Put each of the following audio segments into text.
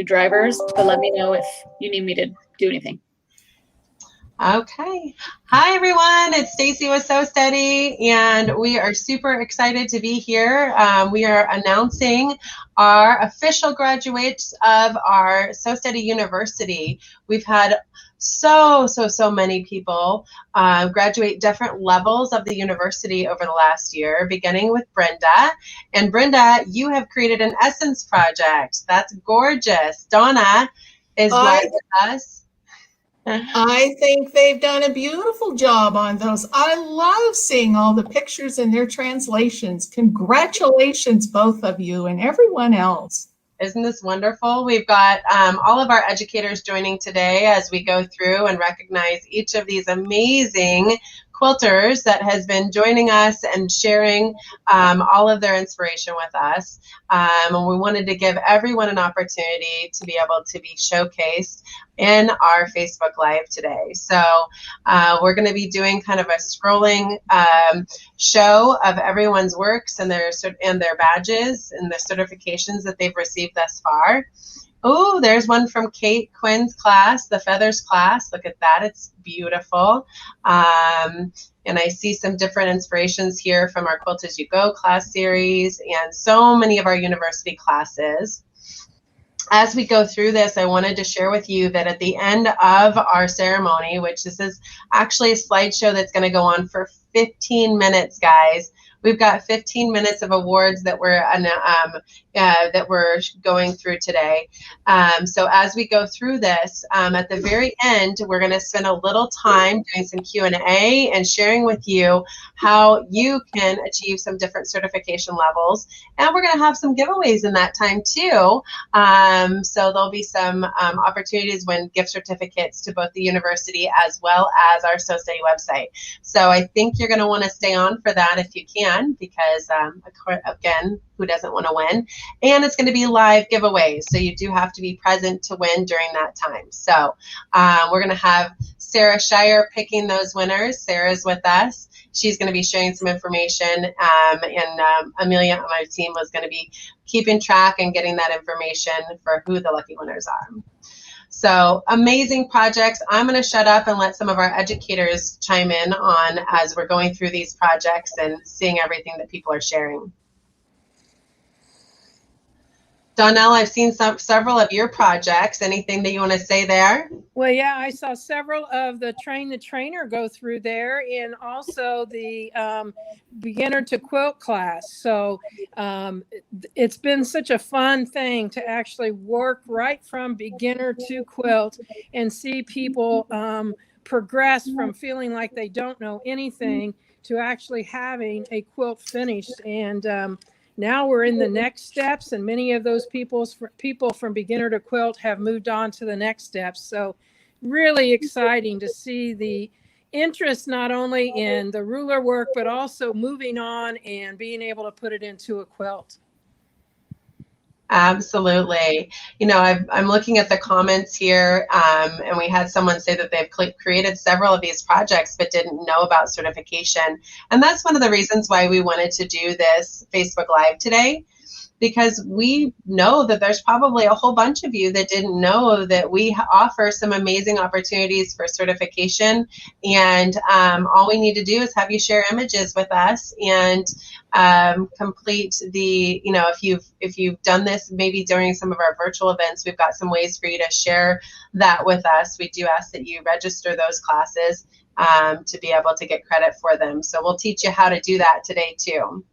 drivers, but let me know if you need me to do anything. Okay. Hi, everyone. It's Stacy with Westalee, and we are super excited to be here. We are announcing our official graduates of our Westalee University. We've had so many people graduate different levels of the university over the last year, beginning with Brenda. And Brenda, you have created an Essence project. That's gorgeous. Donna is live with us. I think they've done a beautiful job on those. I love seeing all the pictures and their translations. Congratulations, both of you and everyone else. Isn't this wonderful? We've got all of our educators joining today as we go through and recognize each of these amazing quilters that has been joining us and sharing all of their inspiration with us. And we wanted to give everyone an opportunity to be able to be showcased in our Facebook Live today. So we're going to be doing kind of a scrolling show of everyone's works and their badges and the certifications that they've received thus far. Oh, there's one from Kate Quinn's class, the Feathers class. Look at that. It's beautiful. And I see some different inspirations here from our Quilt As You Go class series and so many of our university classes. As we go through this, I wanted to share with you that at the end of our ceremony, which this is actually a slideshow that's going to go on for 15 minutes, guys. We've got 15 minutes of awards that we're going through today. So as we go through this, at the very end, we're going to spend a little time doing some Q&A and sharing with you how you can achieve some different certification levels. And we're going to have some giveaways in that time too. So there'll be some opportunities win gift certificates to both the university as well as our Westalee website. So I think you're going to want to stay on for that if you can, because again, who doesn't want to win? And it's going to be live giveaways, so you do have to be present to win during that time. So we're going to have Sarah Shire picking those winners. Sarah's with us. She's going to be sharing some information, and Amelia on my team was going to be keeping track and getting that information for who the lucky winners are. So amazing projects. I'm going to shut up and let some of our educators chime in on as we're going through these projects and seeing everything that people are sharing. Donnell, I've seen several of your projects. Anything that you want to say there? Well, yeah, I saw several of the Train the Trainer go through there, and also the beginner to quilt class. So it's been such a fun thing to actually work right from beginner to quilt and see people progress from feeling like they don't know anything to actually having a quilt finished. And now we're in the next steps, and many of those people from beginner to quilt have moved on to the next steps. So really exciting to see the interest not only in the ruler work, but also moving on and being able to put it into a quilt. Absolutely. You know, I'm looking at the comments here, and we had someone say that they've created several of these projects but didn't know about certification. And that's one of the reasons why we wanted to do this Facebook Live today, because we know that there's probably a whole bunch of you that didn't know that we offer some amazing opportunities for certification. And all we need to do is have you share images with us and complete the, you know, if you've done this maybe during some of our virtual events, we've got some ways for you to share that with us. We do ask that you register those classes to be able to get credit for them. So we'll teach you how to do that today too.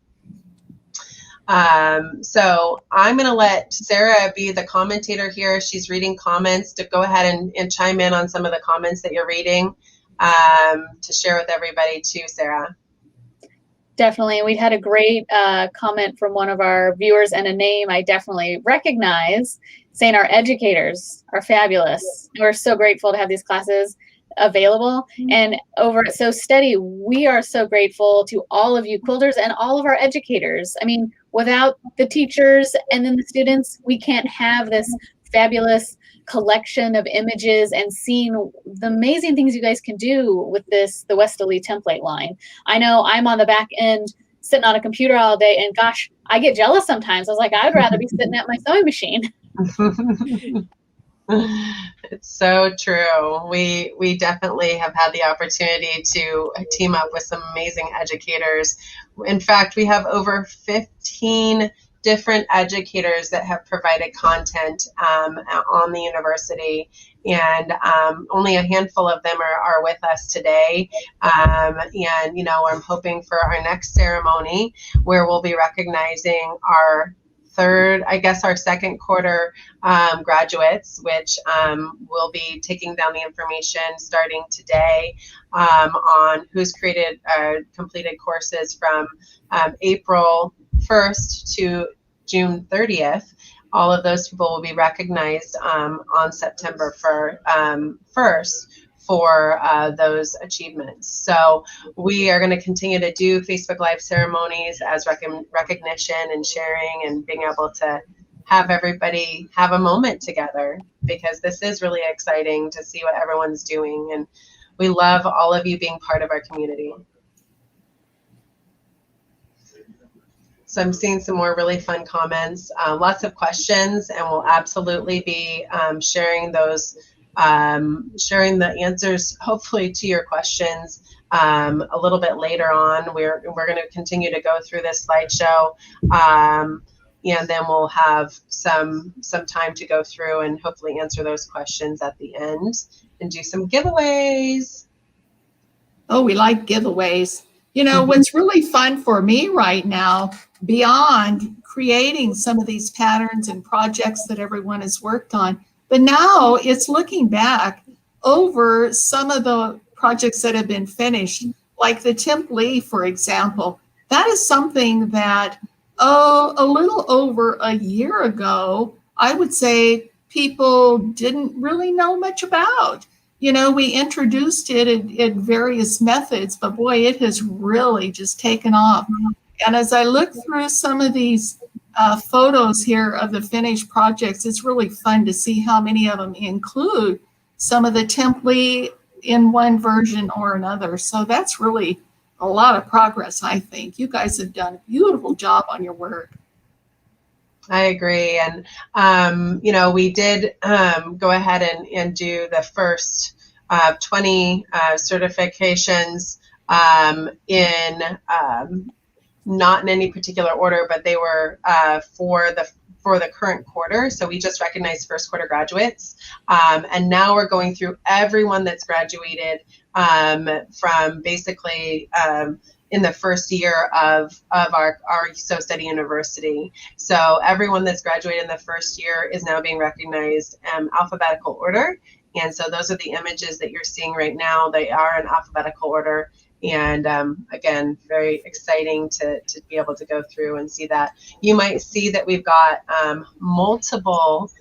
So I'm going to let Sarah be the commentator here. She's reading comments. To go ahead and chime in on some of the comments that you're reading to share with everybody too, Sarah. Definitely. We had a great comment from one of our viewers and a name I definitely recognize, saying our educators are fabulous. We're so grateful to have these classes available. And over at Westalee, we are so grateful to all of you quilters and all of our educators. I mean, without the teachers and then the students, we can't have this fabulous collection of images and seeing the amazing things you guys can do with the Westalee template line. I know I'm on the back end sitting on a computer all day, and gosh, I get jealous sometimes. I was like, I'd rather be sitting at my sewing machine. It's so true. We definitely have had the opportunity to team up with some amazing educators. In fact, we have over 15 different educators that have provided content on the university, and only a handful of them are with us today. And you know, I'm hoping for our next ceremony where we'll be recognizing our our second quarter graduates, which will be taking down the information starting today on who's completed courses from April 1st to June 30th. All of those people will be recognized on September 1st for those achievements. So we are going to continue to do Facebook Live ceremonies as recognition and sharing, and being able to have everybody have a moment together, because this is really exciting to see what everyone's doing. And we love all of you being part of our community. So I'm seeing some more really fun comments, lots of questions, and we'll absolutely be sharing those, sharing the answers, hopefully, to your questions a little bit later on. We're going to continue to go through this slideshow, and then we'll have some time to go through and hopefully answer those questions at the end and do some giveaways. Oh, we like giveaways. You know, what's really fun for me right now, beyond creating some of these patterns and projects that everyone has worked on, but now it's looking back over some of the projects that have been finished, like the Westalee, for example. That is something that, a little over a year ago, I would say people didn't really know much about. You know, we introduced it in various methods, but boy, it has really just taken off. And as I look through some of these photos here of the finished projects, it's really fun to see how many of them include some of the template in one version or another. So that's really a lot of progress, I think. You guys have done a beautiful job on your work. I agree. And, you know, we did go ahead and do the first 20 certifications in not in any particular order, but they were for the current quarter. So we just recognized first quarter graduates. And now we're going through everyone that's graduated from basically in the first year of our So Study University. So everyone that's graduated in the first year is now being recognized alphabetical order. And so those are the images that you're seeing right now. They are in alphabetical order. And again, very exciting to be able to go through and see that. You might see that we've got multiple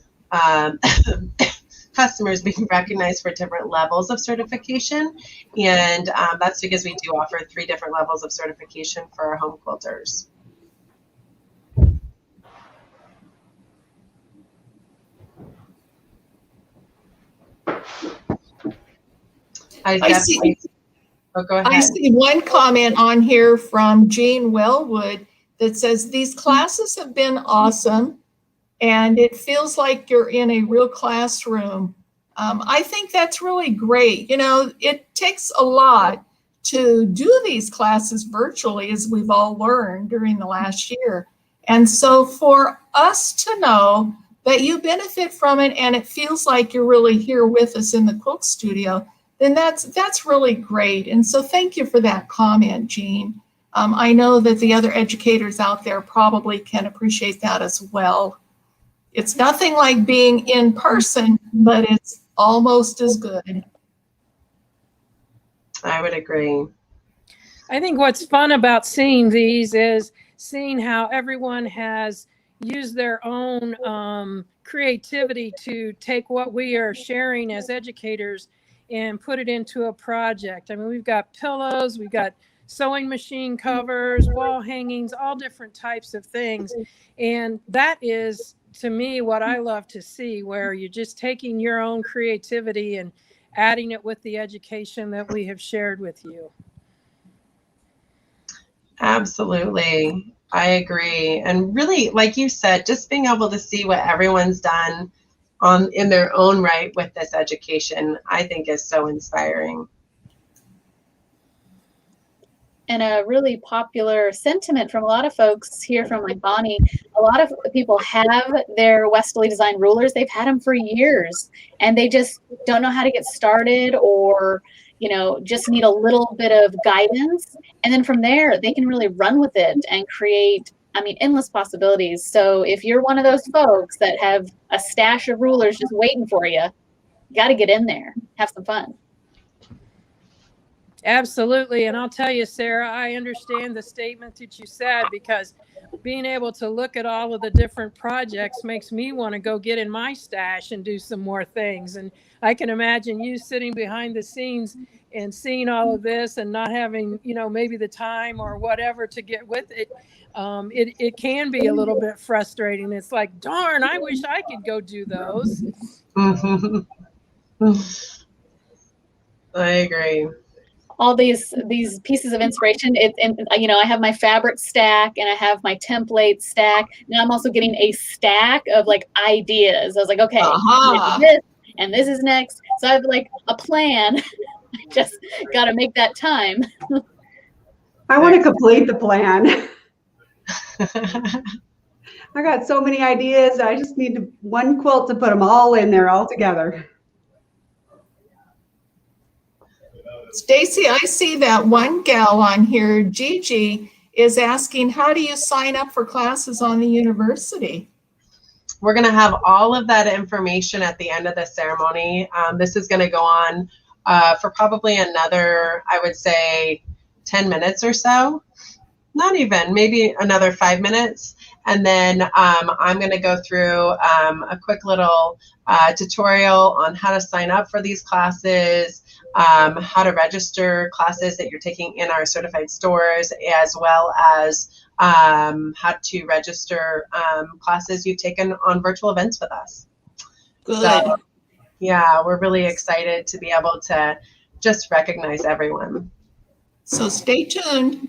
customers being recognized for different levels of certification. And that's because we do offer 3 different levels of certification for our home quilters. Oh, go ahead. I see one comment on here from Jean Wellwood that says, these classes have been awesome, and it feels like you're in a real classroom. I think that's really great. You know, it takes a lot to do these classes virtually, as we've all learned during the last year. And so for us to know that you benefit from it and it feels like you're really here with us in the quilt studio, then that's really great. And so thank you for that comment, Jean. I know that the other educators out there probably can appreciate that as well. It's nothing like being in person, but it's almost as good. I would agree. I think what's fun about seeing these is seeing how everyone has used their own creativity to take what we are sharing as educators and put it into a project. I mean, we've got pillows, we've got sewing machine covers, wall hangings, all different types of things. And that is, to me, what I love to see, where you're just taking your own creativity and adding it with the education that we have shared with you. Absolutely. I agree. And really, like you said, just being able to see what everyone's done in their own right with this education, I think is so inspiring. And a really popular sentiment from a lot of folks here from like Bonnie, a lot of people have their Westalee design rulers. They've had them for years and they just don't know how to get started, or, you know, just need a little bit of guidance. And then from there, they can really run with it and create, I mean, endless possibilities. So if you're one of those folks that have a stash of rulers just waiting for you, got to get in there, have some fun. Absolutely. And I'll tell you, Sarah, I understand the statement that you said, because being able to look at all of the different projects makes me want to go get in my stash and do some more things. And I can imagine you sitting behind the scenes and seeing all of this and not having, you know, maybe the time or whatever to get with it. It can be a little bit frustrating. It's like, darn, I wish I could go do those. I agree. All these pieces of inspiration. And you know, I have my fabric stack and I have my template stack. Now I'm also getting a stack of like ideas. I was like, okay, this and this is next. So I have like a plan. I just got to make that time. I want to complete the plan. I got so many ideas. I just need one quilt to put them all in there all together. Stacy, I see that one gal on here, Gigi, is asking, how do you sign up for classes on the university? We're going to have all of that information at the end of the ceremony. This is going to go on for probably another, I would say, 10 minutes or so. Not even, maybe another 5 minutes. And then I'm going to go through a quick little tutorial on how to sign up for these classes, how to register classes that you're taking in our certified stores, as well as how to register classes you've taken on virtual events with us. Good. So, yeah, we're really excited to be able to just recognize everyone. So stay tuned.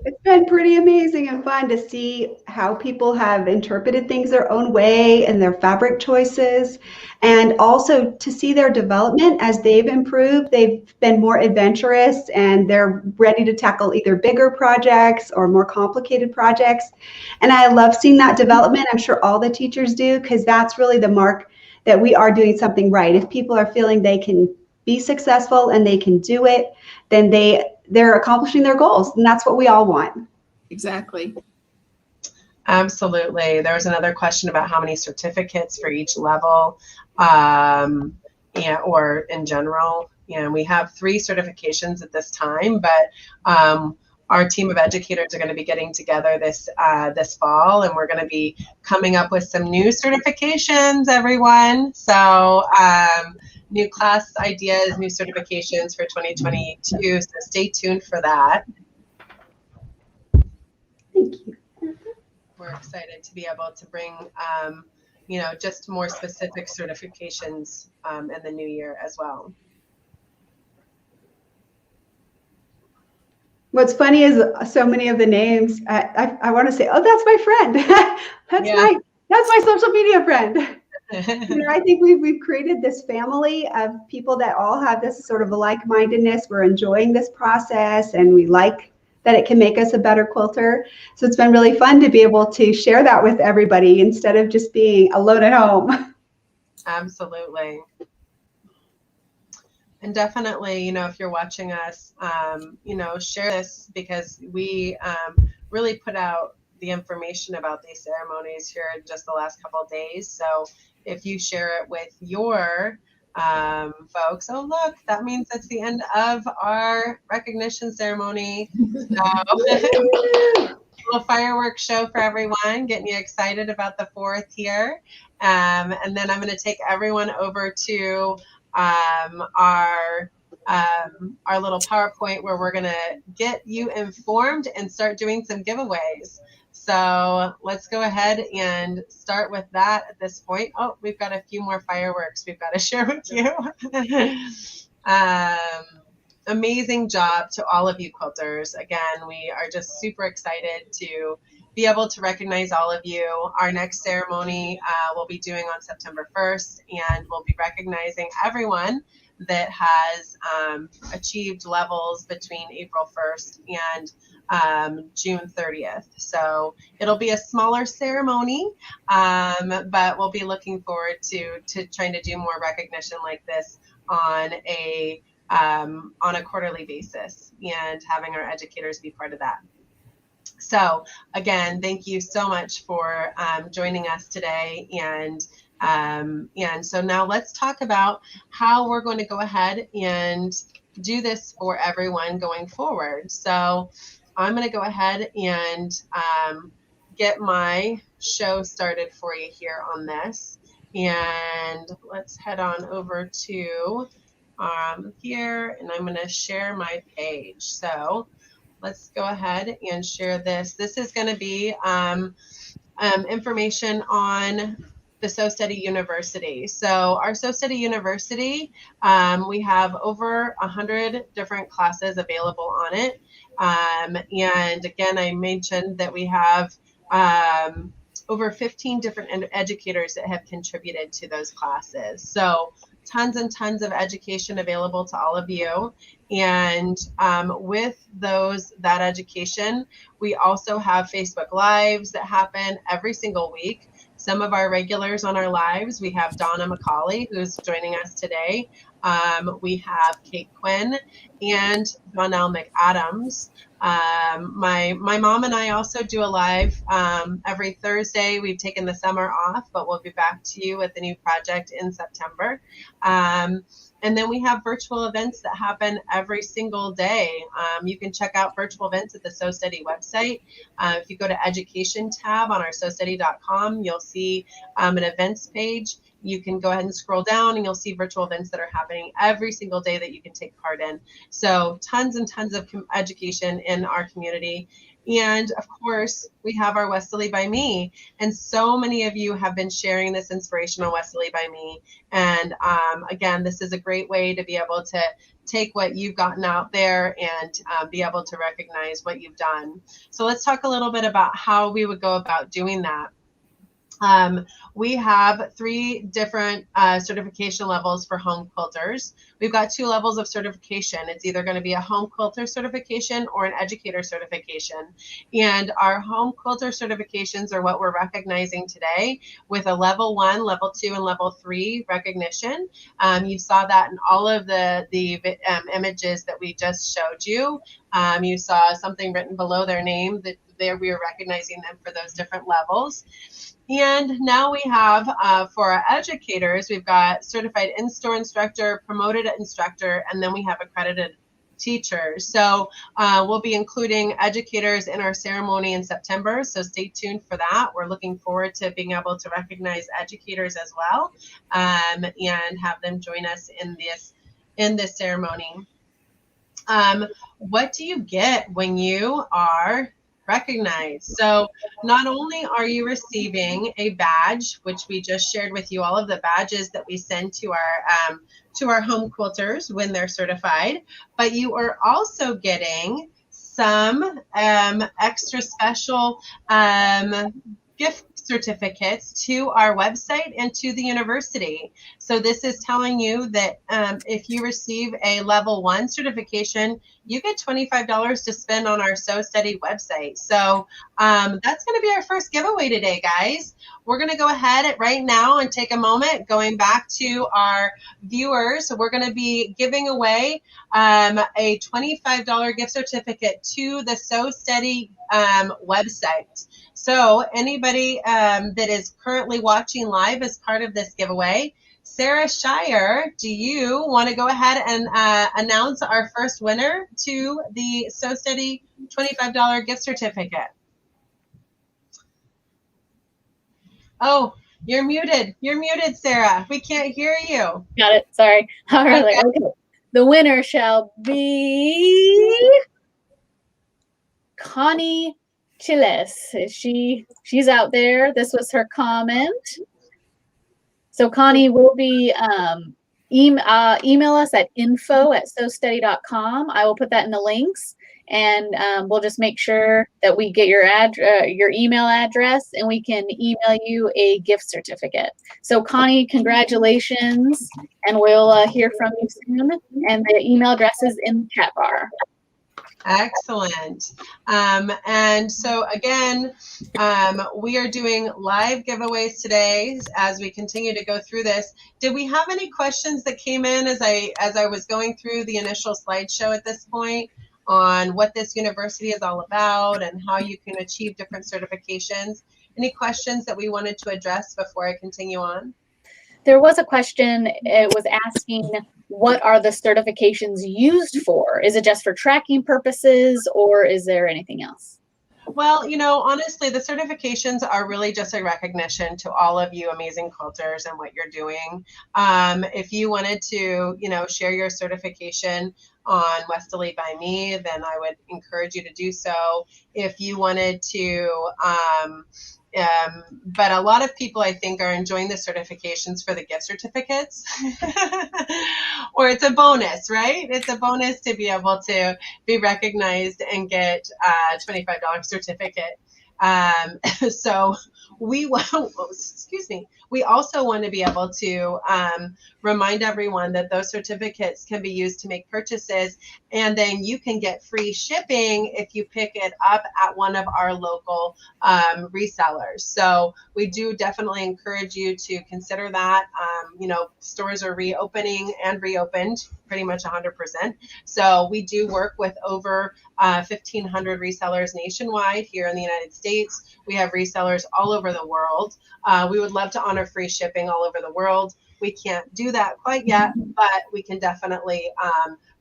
It's been pretty amazing and fun to see how people have interpreted things their own way and their fabric choices, and also to see their development as they've improved. They've been more adventurous and they're ready to tackle either bigger projects or more complicated projects. And I love seeing that development. I'm sure all the teachers do, because that's really the mark that we are doing something right. If people are feeling they can be successful and they can do it, then they're accomplishing their goals, and that's what we all want. Exactly. Absolutely. There was another question about how many certificates for each level, or in general. We have 3 certifications at this time, but our team of educators are going to be getting together this fall, and we're going to be coming up with some new certifications, everyone. So new class ideas, new certifications for 2022. So stay tuned for that. Thank you. We're excited to be able to bring, just more specific certifications in the new year as well. What's funny is so many of the names, I want to say, oh, that's my friend. That's my social media friend. I think we've created this family of people that all have this sort of a like-mindedness. We're enjoying this process, and we like that it can make us a better quilter. So it's been really fun to be able to share that with everybody instead of just being alone at home. Absolutely. And definitely, if you're watching us, share this, because we really put out the information about these ceremonies here in just the last couple of days. So if you share it with your folks, oh, look, that means it's the end of our recognition ceremony. So a little fireworks show for everyone, getting you excited about the 4th here. And then I'm going to take everyone over to our little PowerPoint where we're going to get you informed and start doing some giveaways. So let's go ahead and start with that at this point. Oh, we've got a few more fireworks we've got to share with you. amazing job to all of you quilters. Again, we are just super excited to be able to recognize all of you. Our next ceremony we'll be doing on September 1st, and we'll be recognizing everyone that has achieved levels between April 1st and June 30th. So it'll be a smaller ceremony, but we'll be looking forward to trying to do more recognition like this on a quarterly basis and having our educators be part of that. So again, thank you so much for joining us today. And so now let's talk about how we're going to go ahead and do this for everyone going forward. So I'm going to go ahead and get my show started for you here on this. And let's head on over to here, and I'm going to share my page. So let's go ahead and share this. This is going to be information on the Westalee University. So our Westalee University, we have over 100 different classes available on it. And again, I mentioned that we have over 15 different educators that have contributed to those classes. So tons and tons of education available to all of you. And with that education, we also have Facebook Lives that happen every single week. Some of our regulars on our lives, we have Donna McCauley, who's joining us today. We have Kate Quinn and Donnell McAdams. My mom and I also do a live every Thursday. We've taken the summer off, but we'll be back to you with a new project in September. And then we have virtual events that happen every single day. You can check out virtual events at the Westalee website. If you go to Education tab on our Westalee.com, you'll see an events page. You can go ahead and scroll down and you'll see virtual events that are happening every single day that you can take part in. So tons and tons of education in our community. And of course, we have our Westalee by Me. And so many of you have been sharing this inspirational Westalee by Me. And again, this is a great way to be able to take what you've gotten out there and be able to recognize what you've done. So let's talk a little bit about how we would go about doing that. We have 3 different certification levels for home quilters. We've got 2 levels of certification. It's either going to be a home quilter certification or an educator certification. And our home quilter certifications are what we're recognizing today with a level 1, level 2, and level 3 recognition. You saw that in all of the images that we just showed you. You saw something written below their name that there we are recognizing them for those different levels. And now we have, for our educators, we've got certified in-store instructor, promoted instructor, and then we have accredited teachers. So we'll be including educators in our ceremony in September, so stay tuned for that. We're looking forward to being able to recognize educators as well and have them join us in this ceremony. What do you get when you are recognized? So not only are you receiving a badge, which we just shared with you, all of the badges that we send to our home quilters when they're certified, but you are also getting some extra special gift certificates to our website and to the university. So this is telling you that if you receive a level 1 certification, you get $25 to spend on our Westalee website. So that's going to be our first giveaway today, guys. We're going to go ahead right now and take a moment going back to our viewers. We're going to be giving away a $25 gift certificate to the Westalee website. So anybody that is currently watching live as part of this giveaway, Sarah Shire, do you want to go ahead and announce our first winner to the Westalee $25 gift certificate? Oh, you're muted. You're muted, Sarah. We can't hear you. Got it. Sorry. All right. Okay. The winner shall be Connie Chiles. She's out there. This was her comment. So Connie will be email us at info@sosteady.com. I will put that in the links, and we'll just make sure that we get your email address, and we can email you a gift certificate. So Connie, congratulations, and we'll hear from you soon. And the email address is in the chat bar. Excellent. And so again, we are doing live giveaways today as we continue to go through this. Did we have any questions that came in as I was going through the initial slideshow at this point on what this university is all about and how you can achieve different certifications? Any questions that we wanted to address before I continue on? There was a question, it was asking, what are the certifications used for? Is it just for tracking purposes, or is there anything else? Well, you know, honestly, the certifications are really just a recognition to all of you amazing quilters and what you're doing. If you wanted to, you know, share your certification on Westalee by me, then I would encourage you to do so. If you wanted to, but a lot of people, I think, are enjoying the certifications for the gift certificates, or it's a bonus, right? It's a bonus to be able to be recognized and get a $25 certificate. So we also want to be able to remind everyone that those certificates can be used to make purchases, and then you can get free shipping if you pick it up at one of our local resellers. So we do definitely encourage you to consider that. You know, stores are reopening and reopened pretty much 100%. So we do work with over 1,500 resellers nationwide here in the United States. We have resellers all over the world. We would love to honor free shipping all over the world. We can't do that quite yet, but we can definitely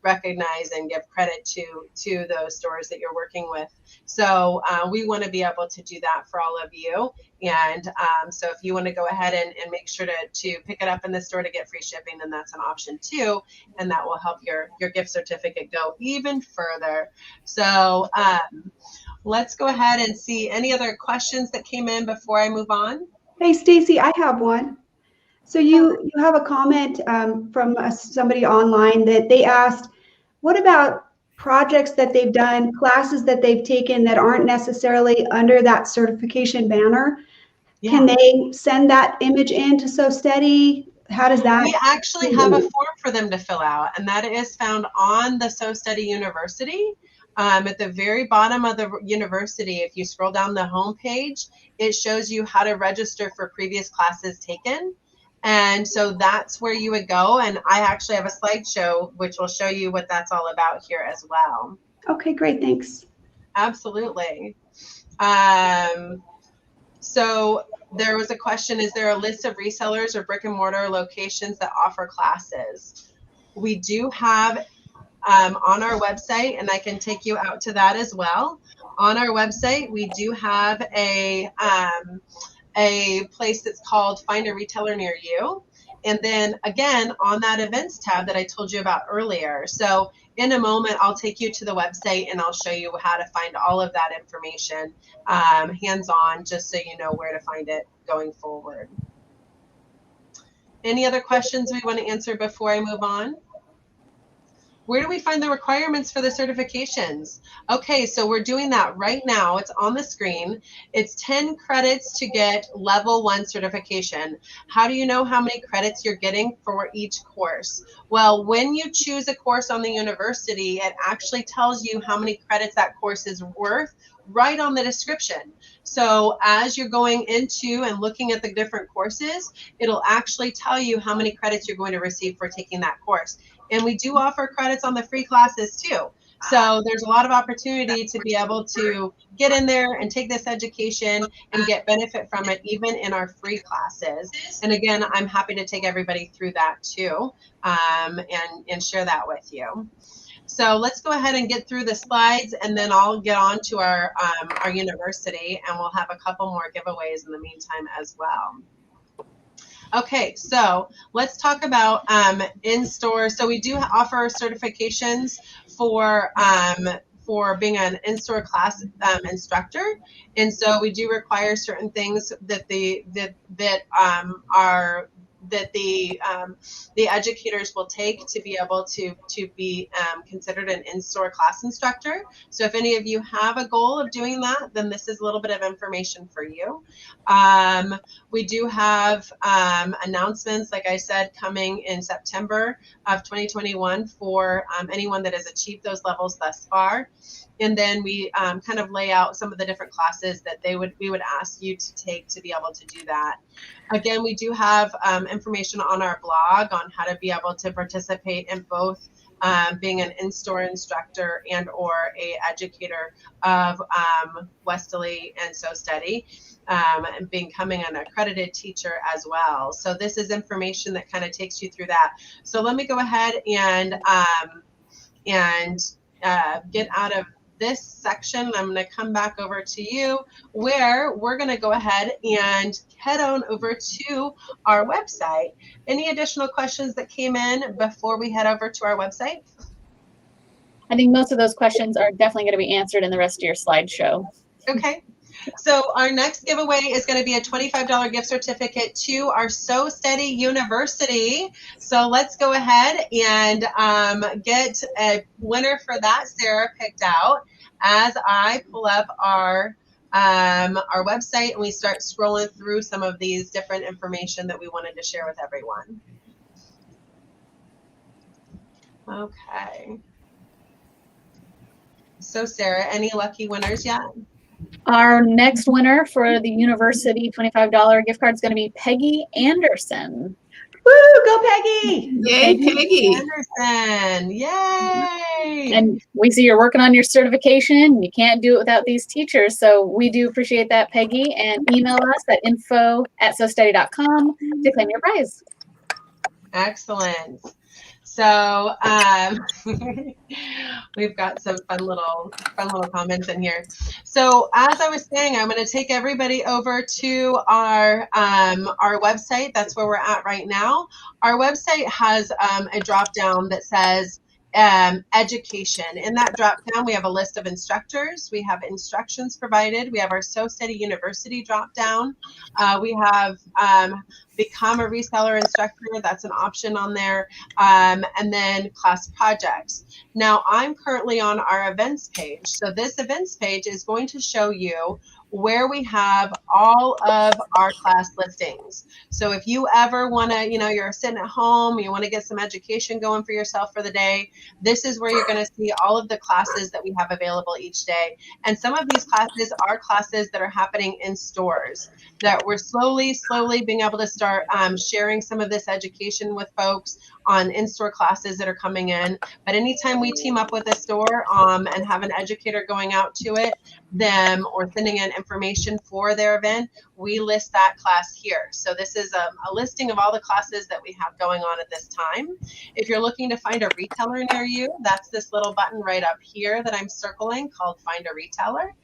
recognize and give credit to those stores that you're working with. So we want to be able to do that for all of you. And so if you want to go ahead and make sure to pick it up in the store to get free shipping, then that's an option too. And that will help your gift certificate go even further. So let's go ahead and see any other questions that came in before I move on. Hey, Stacy, I have one. So you have a comment from somebody online that they asked, what about projects that they've done, classes that they've taken that aren't necessarily under that certification banner? Yeah. Can they send that image in to So Steady? How does that? We actually have a form for them to fill out, and that is found on the So Steady University. At the very bottom of the university, if you scroll down the home page, it shows you how to register for previous classes taken. And so that's where you would go. And I actually have a slideshow which will show you what that's all about here as well. Okay, great. Thanks. Absolutely. So there was a question, is there a list of resellers or brick and mortar locations that offer classes? We do have on our website, and I can take you out to that as well. On our website, we do have a place that's called Find a Retailer Near You. And then again, on that events tab that I told you about earlier. So in a moment, I'll take you to the website and I'll show you how to find all of that information hands-on, just so you know where to find it going forward. Any other questions we want to answer before I move on? Where do we find the requirements for the certifications? Okay, so we're doing that right now. It's on the screen. It's 10 credits to get level 1 certification. How do you know how many credits you're getting for each course? Well, when you choose a course on the university, it actually tells you how many credits that course is worth right on the description. So as you're going into and looking at the different courses, it'll actually tell you how many credits you're going to receive for taking that course. And we do offer credits on the free classes too. So there's a lot of opportunity to be able to get in there and take this education and get benefit from it, even in our free classes. And again, I'm happy to take everybody through that too, and share that with you. So let's go ahead and get through the slides, and then I'll get on to our university, and we'll have a couple more giveaways in the meantime as well. Okay, so let's talk about in-store. So we do offer certifications for being an in-store class instructor, and so we do require certain things that the educators will take to be able to be considered an in-store class instructor. So if any of you have a goal of doing that, then this is a little bit of information for you. We do have announcements, like I said, coming in September of 2021 for anyone that has achieved those levels thus far. And then we kind of lay out some of the different classes that we would ask you to take to be able to do that. Again, we do have information on our blog on how to be able to participate in both being an in-store instructor and or a educator of Westalee and So Steady, and becoming an accredited teacher as well. So this is information that kind of takes you through that. So let me go ahead and get out of this section. I'm going to come back over to you where we're going to go ahead and head on over to our website. Any additional questions that came in before we head over to our website? I think most of those questions are definitely going to be answered in the rest of your slideshow. Okay. So our next giveaway is going to be a $25 gift certificate to our So Steady University. So let's go ahead and get a winner for that, Sarah, picked out as I pull up our website and we start scrolling through some of these different information that we wanted to share with everyone. Okay. So Sarah, any lucky winners yet? Our next winner for the university $25 gift card is going to be Peggy Anderson. Woo, go Peggy! Yay, Peggy. Anderson, yay! And we see you're working on your certification. You can't do it without these teachers. So we do appreciate that, Peggy. And email us at info@sosteady.com to claim your prize. Excellent. So we've got some fun little comments in here. So as I was saying, I'm going to take everybody over to our website. That's where we're at right now. Our website has a drop down that says education. In that drop down, we have a list of instructors. We have instructions provided. We have our So Steady University drop down. We have become a reseller instructor. That's an option on there. And then class projects. Now I'm currently on our events page. So this events page is going to show you where we have all of our class listings. So if you ever want to, you're sitting at home, you want to get some education going for yourself for the day, this is where you're going to see all of the classes that we have available each day. And some of these classes are classes that are happening in stores that we're slowly being able to start sharing some of this education with folks on in-store classes that are coming in. But anytime we team up with a store and have an educator going out to it, them or sending in information for their event, we list that class here. So this is a listing of all the classes that we have going on at this time. If you're looking to find a retailer near you, that's this little button right up here that I'm circling called Find a Retailer.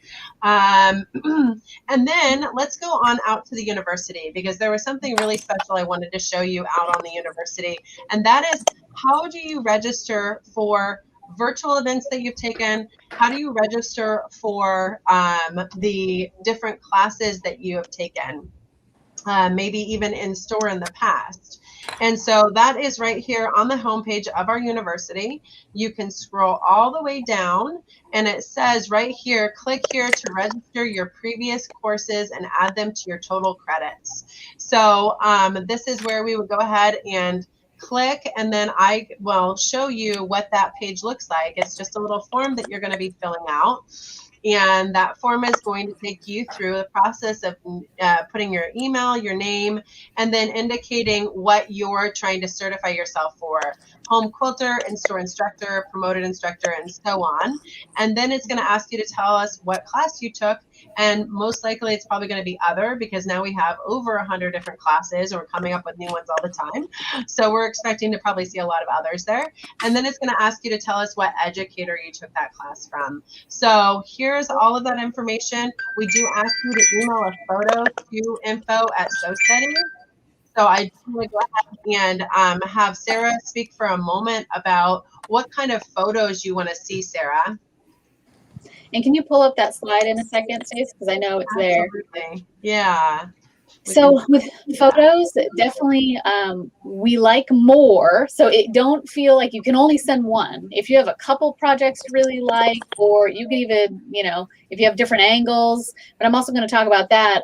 And then let's go on out to the university, because there was something really special I wanted to show you out on the university. And that is, how do you register for virtual events that you've taken? How do you register for the different classes that you have taken? Maybe even in store in the past. And so that is right here on the homepage of our university. You can scroll all the way down and it says right here, click here to register your previous courses and add them to your total credits. So this is where we would go ahead and click, and then I will show you what that page looks like. It's just a little form that you're going to be filling out. And that form is going to take you through the process of putting your email, your name, and then indicating what you're trying to certify yourself for. Home quilter, in-store instructor, promoted instructor, and so on. And then it's going to ask you to tell us what class you took. And most likely it's probably going to be other, because now we have over 100 different classes, and we're coming up with new ones all the time. So we're expecting to probably see a lot of others there. And then it's going to ask you to tell us what educator you took that class from. So here's all of that information. We do ask you to email a photo to info@SoSteady. So I want to go ahead and have Sarah speak for a moment about what kind of photos you want to see, Sarah. And can you pull up that slide in a second, Stace? Because I know it's there. Absolutely. Yeah. So with photos, definitely we like more. So it don't feel like you can only send one. If you have a couple projects you really like, or you can even, if you have different angles, but I'm also going to talk about that,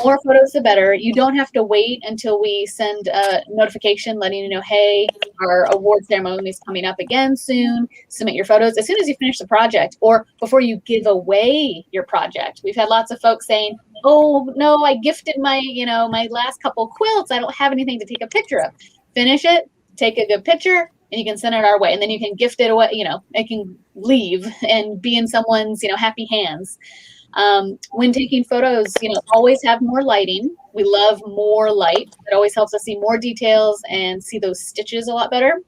more photos the better. You don't have to wait until we send a notification letting you know, hey, our award ceremony is coming up again soon. Submit your photos as soon as you finish the project or before you give away your project. We've had lots of folks saying, oh no, I gifted my, my last couple quilts. I don't have anything to take a picture of. Finish it, take a good picture, and you can send it our way. And then you can gift it away, it can leave and be in someone's, happy hands. When taking photos, always have more lighting. We love more light. It always helps us see more details and see those stitches a lot better.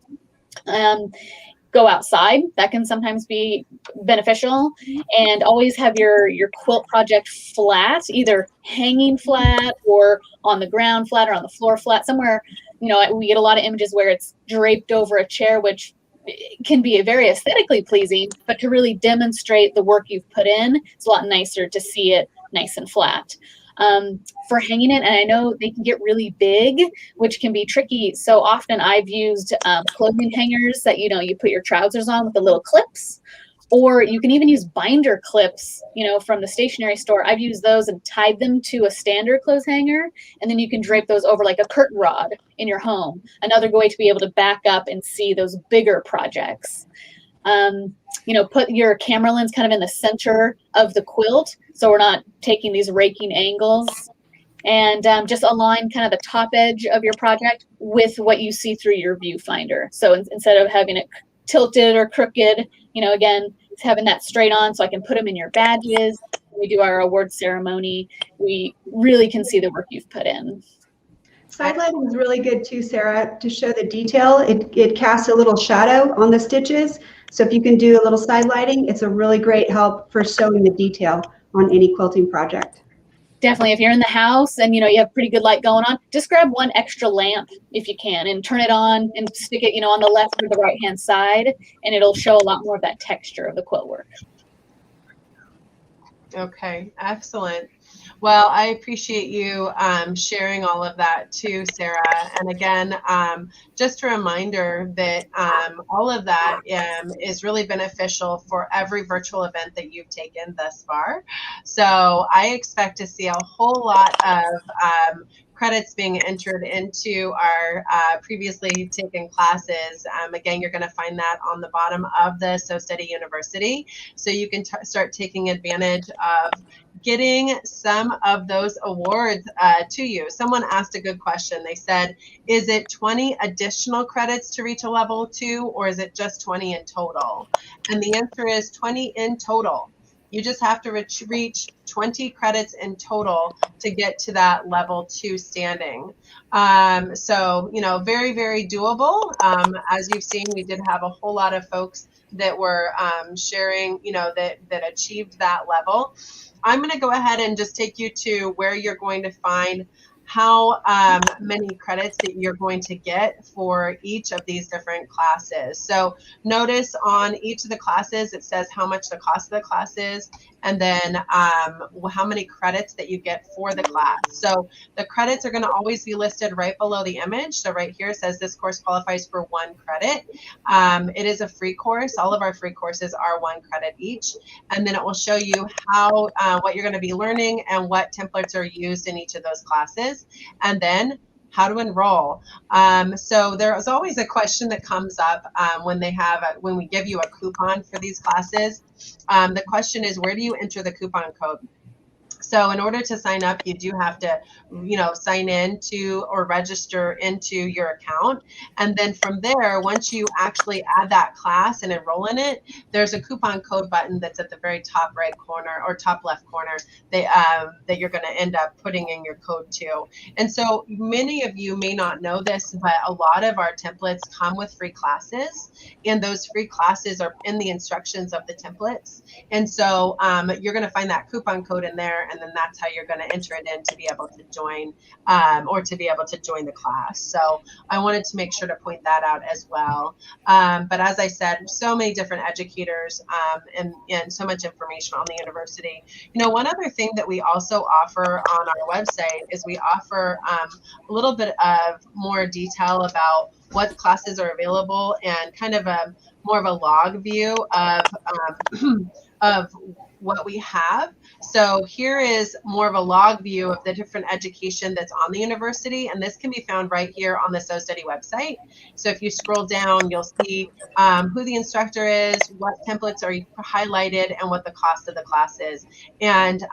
Go outside. That can sometimes be beneficial. And always have your quilt project flat, either hanging flat or on the ground flat or on the floor flat. Somewhere, we get a lot of images where it's draped over a chair, which can be very aesthetically pleasing, but to really demonstrate the work you've put in, it's a lot nicer to see it nice and flat. For hanging it, and I know they can get really big, which can be tricky. So often I've used clothing hangers that, you put your trousers on with the little clips, or you can even use binder clips, from the stationery store. I've used those and tied them to a standard clothes hanger, and then you can drape those over like a curtain rod in your home. Another way to be able to back up and see those bigger projects. Put your camera lens kind of in the center of the quilt so we're not taking these raking angles. And just align kind of the top edge of your project with what you see through your viewfinder. So instead of having it tilted or crooked, again, having that straight on so I can put them in your badges. When we do our award ceremony, we really can see the work you've put in. Side lighting is really good too, Sarah, to show the detail. It casts a little shadow on the stitches. So if you can do a little side lighting, it's a really great help for showing the detail on any quilting project. Definitely, if you're in the house and you have pretty good light going on, just grab one extra lamp if you can and turn it on and stick it, on the left or the right hand side, and it'll show a lot more of that texture of the quilt work. Okay, excellent. Well, I appreciate you sharing all of that too, Sarah. And again, just a reminder that all of that is really beneficial for every virtual event that you've taken thus far. So I expect to see a whole lot of credits being entered into our previously taken classes. Again, you're going to find that on the bottom of the So Steady University. So you can start taking advantage of getting some of those awards to you. Someone asked a good question. They said, is it 20 additional credits to reach a level 2, or is it just 20 in total? And the answer is 20 in total. You just have to reach 20 credits in total to get to that level 2 standing. So, very, very doable. As you've seen, we did have a whole lot of folks that were sharing, that achieved that level. I'm going to go ahead and just take you to where you're going to find how many credits that you're going to get for each of these different classes. So notice on each of the classes, it says how much the cost of the class is, and then how many credits that you get for the class. So the credits are going to always be listed right below the image. So right here it says this course qualifies for 1 credit. It is a free course. All of our free courses are 1 credit each. And then it will show you how what you're going to be learning and what templates are used in each of those classes. And then how to enroll. So there is always a question that comes up when we give you a coupon for these classes. The question is, where do you enter the coupon code? So in order to sign up, you do have to, sign in to or register into your account. And then from there, once you actually add that class and enroll in it, there's a coupon code button that's at the very top right corner or top left corner that you're going to end up putting in your code to. And so many of you may not know this, but a lot of our templates come with free classes, and those free classes are in the instructions of the templates. And so you're going to find that coupon code in there. and then that's how you're going to enter it in to be able to join or to be able to join the class. So I wanted to make sure to point that out as well. But as I said, so many different educators and so much information on the university. You know, one other thing that we also offer on our website is we offer a little bit of more detail about what classes are available and kind of a more of a log view of of what we have. So here is more of a log view of the different education that's on the university, and this can be found right here on the So Study website. So if you scroll down, you'll see who the instructor is, what templates are highlighted, and what the cost of the class is. And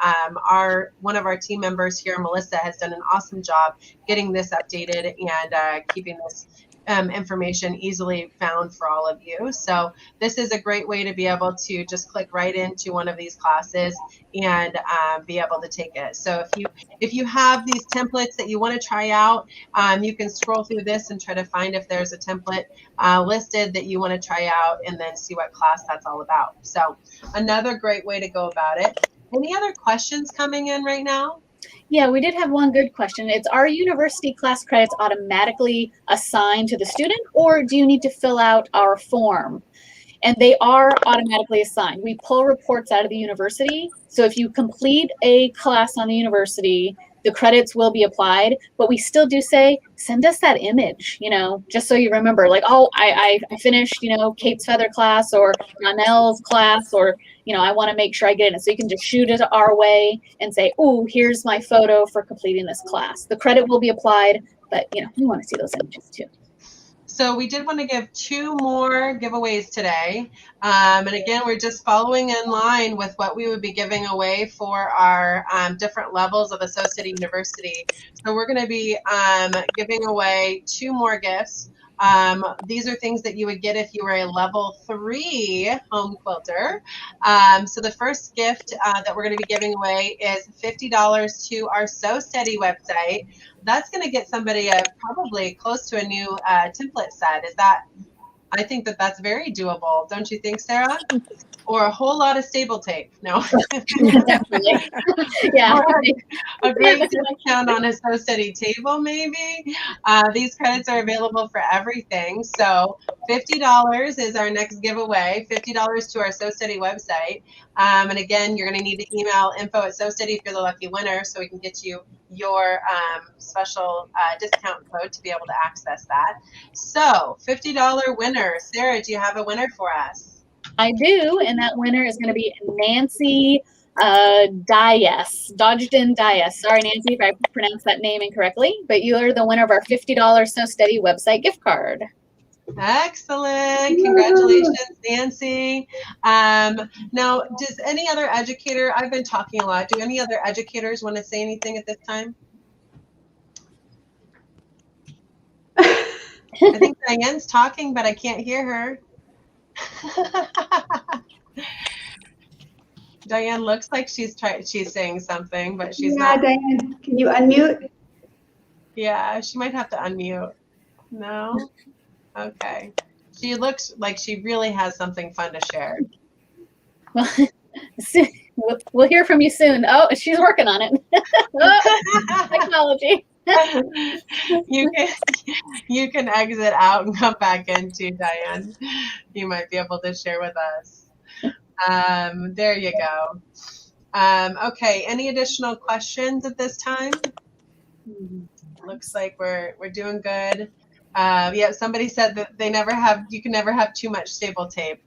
one of our team members here, Melissa, has done an awesome job getting this updated and keeping this information easily found for all of you. So this is a great way to be able to just click right into one of these classes and be able to take it. So if you have these templates that you want to try out, you can scroll through this and try to find if there's a template listed that you want to try out and then see what class that's all about. So another great way to go about it. Any other questions coming in right now? Yeah, we did have one good question. It's, are university class credits automatically assigned to the student, or do you need to fill out our form? And they are automatically assigned. We pull reports out of the university. So if you complete a class on the university, the credits will be applied, but we still do say, send us that image, you know, just so you remember, like, oh, I finished, you know, Kate's feather class or Donnell's class, or, you know, I want to make sure I get it. So you can just shoot it our way and say, oh, here's my photo for completing this class. The credit will be applied, but, you know, we want to see those images too. So we did want to give 2 more giveaways today. And again, we're just following in line with what we would be giving away for our different levels of Associate University. So we're going to be giving away 2 more gifts. These are things that you would get if you were a level 3 home quilter. So the first gift that we're going to be giving away is $50 to our So Steady website. That's going to get somebody probably close to a new template set. I think that's very doable. Don't you think, Sarah? Or a whole lot of stable tape. No. Definitely. Yeah. A great discount on a So Steady table, maybe. These credits are available for everything. So $50 is our next giveaway, $50 to our So Steady website. And again, you're going to need to email info@SoSteady if you're the lucky winner, so we can get you your special discount code to be able to access that. So $50 winner. Sarah, do you have a winner for us? I do, and that winner is going to be Nancy Dodgden Dias. Sorry, Nancy, if I pronounced that name incorrectly, but you are the winner of our $50 So Steady website gift card. Excellent. Congratulations, Nancy. Now, does any other educator, I've been talking a lot, do any other educators want to say anything at this time? I think Diane's talking, but I can't hear her. Diane looks like she's saying something, but she's not. Diane, can you unmute? Yeah, she might have to unmute. No? Okay. She looks like she really has something fun to share. Well, we'll hear from you soon. Oh, she's working on it. Oh, technology. You can exit out and come back in too, Diane. You might be able to share with us. There you go. Okay, any additional questions at this time? Looks like we're doing good. Yeah, somebody said that you can never have too much stable tape.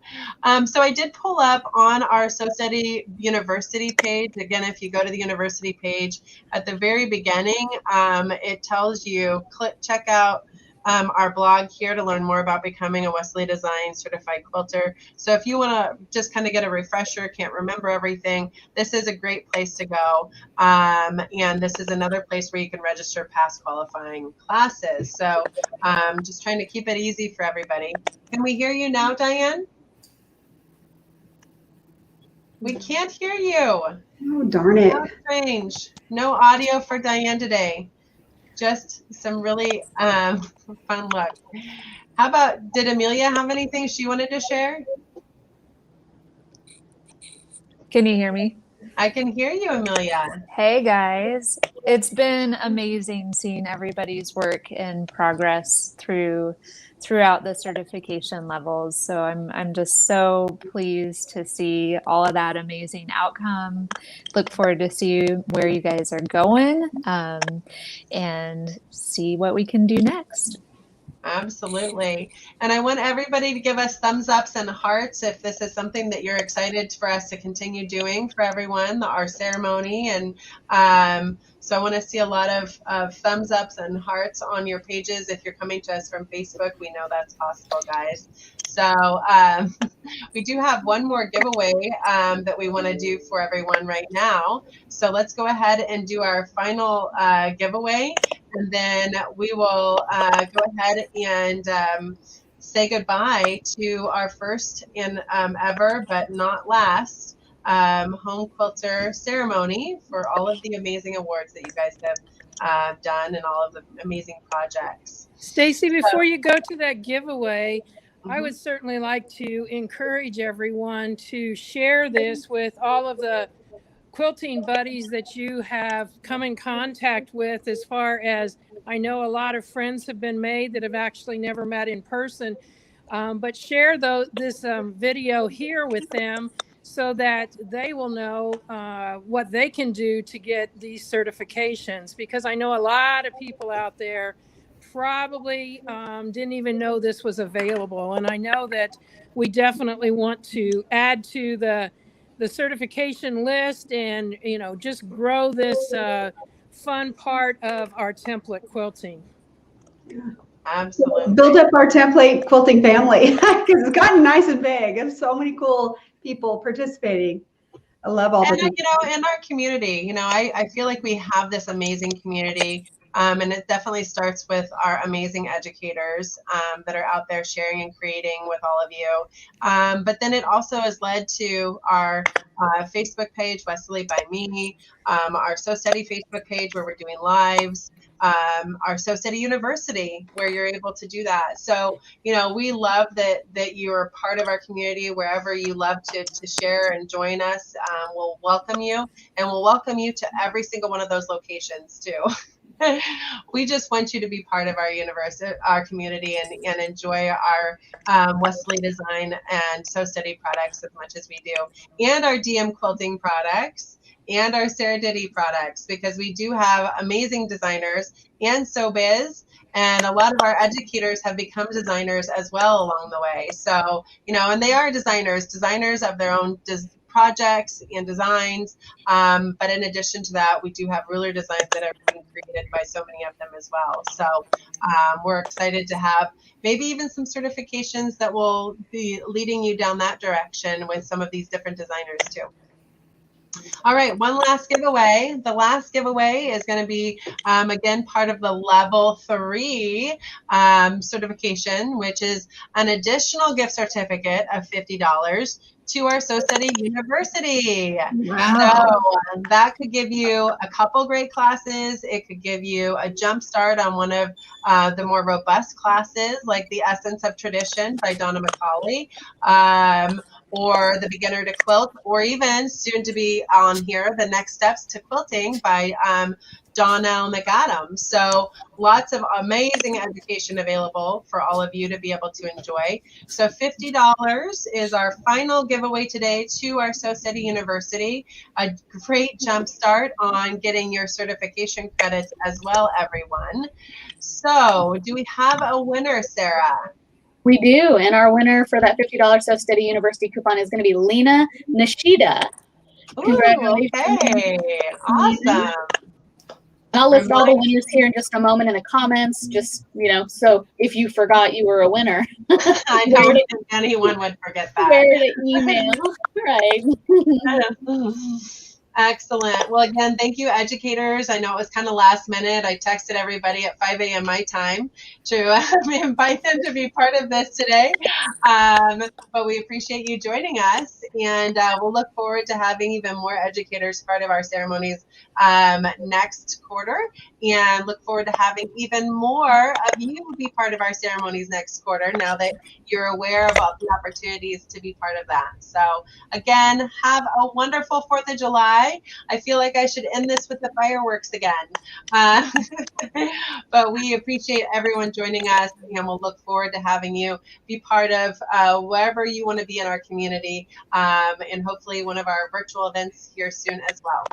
So I did pull up on our So Steady University page. Again, if you go to the university page at the very beginning, it tells you check out our blog here to learn more about becoming a Westalee Design Certified Quilter. So if you want to just kind of get a refresher, can't remember everything, this is a great place to go. And this is another place where you can register past qualifying classes. So just trying to keep it easy for everybody. Can we hear you now, Diane? We can't hear you. Oh, darn it. How strange. No audio for Diane today. Just some really fun luck. How about, did Amelia have anything she wanted to share? Can you hear me? I can hear you, Amelia. Hey guys. It's been amazing seeing everybody's work in progress throughout the certification levels. So I'm just so pleased to see all of that amazing outcome. Look forward to see where you guys are going, and see what we can do next. Absolutely. And I want everybody to give us thumbs ups and hearts if this is something that you're excited for us to continue doing for everyone, our ceremony. And so I want to see a lot of thumbs ups and hearts on your pages. If you're coming to us from Facebook, we know that's possible, guys. So we do have one more giveaway that we want to do for everyone right now. So let's go ahead and do our final giveaway. And then we will go ahead and say goodbye to our first and ever, but not last, home quilter ceremony for all of the amazing awards that you guys have done and all of the amazing projects. Stacy, before you go to that giveaway, I would certainly like to encourage everyone to share this with all of the quilting buddies that you have come in contact with. As far as I know, a lot of friends have been made that have actually never met in person, but share this video here with them so that they will know what they can do to get these certifications, because I know a lot of people out there probably didn't even know this was available. And I know that we definitely want to add to the certification list and, just grow this fun part of our template quilting. Absolutely. Build up our template quilting family because it's gotten nice and big. There's so many cool people participating. I love all the And, in our community, I feel like we have this amazing community. And it definitely starts with our amazing educators that are out there sharing and creating with all of you. But then it also has led to our Facebook page, Westalee by me, our So Steady Facebook page where we're doing lives, our So Steady University where you're able to do that. So, we love that you're part of our community. Wherever you love to share and join us, we'll welcome you, and we'll welcome you to every single one of those locations too. We just want you to be part of our university, our community, and enjoy our Westalee Design and So Steady products as much as we do, and our DM quilting products and our Sarah Diddy products, because we do have amazing designers and So Biz, and a lot of our educators have become designers as well along the way. So, and they are designers of their own projects and designs, but in addition to that, we do have ruler designs that are being created by so many of them as well. So we're excited to have maybe even some certifications that will be leading you down that direction with some of these different designers too. All right, one last giveaway. The last giveaway is going to be, again, part of the level 3 certification, which is an additional gift certificate of $50 to our So Steady University. Wow. So that could give you a couple great classes. It could give you a jump start on one of the more robust classes, like The Essence of Tradition by Donna McCauley, or The Beginner to Quilt, or even soon to be on here, The Next Steps to Quilting by Donnell McAdams. So lots of amazing education available for all of you to be able to enjoy. So $50 is our final giveaway today to our So Steady University. A great jump start on getting your certification credits as well, everyone. So do we have a winner, Sarah? We do, and our winner for that $50 So Steady University coupon is going to be Lena Nishida. Congratulations. Okay, awesome. I'll list all the winners here in just a moment in the comments, just, so if you forgot you were a winner. I don't think anyone would forget that. Where to email, right. Excellent. Well, again, thank you, educators. I know it was kind of last minute. I texted everybody at 5 a.m. my time to invite them to be part of this today. But we appreciate you joining us, and we'll look forward to having even more educators part of our ceremonies next quarter, and look forward to having even more of you be part of our ceremonies next quarter now that you're aware of all the opportunities to be part of that. So again, have a wonderful 4th of July. July. I feel like I should end this with the fireworks again. But we appreciate everyone joining us, and we'll look forward to having you be part of wherever you want to be in our community, and hopefully one of our virtual events here soon as well.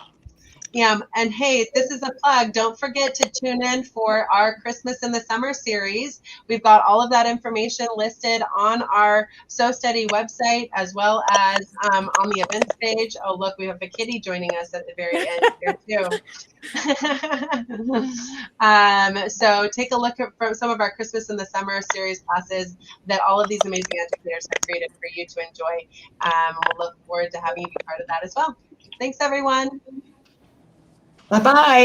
Yeah, and hey, this is a plug. Don't forget to tune in for our Christmas in the Summer series. We've got all of that information listed on our So Steady website, as well as on the events page. Oh, look, we have a kitty joining us at the very end here too. So take a look at some of our Christmas in the Summer series classes that all of these amazing educators have created for you to enjoy. We'll look forward to having you be part of that as well. Thanks, everyone. Bye-bye.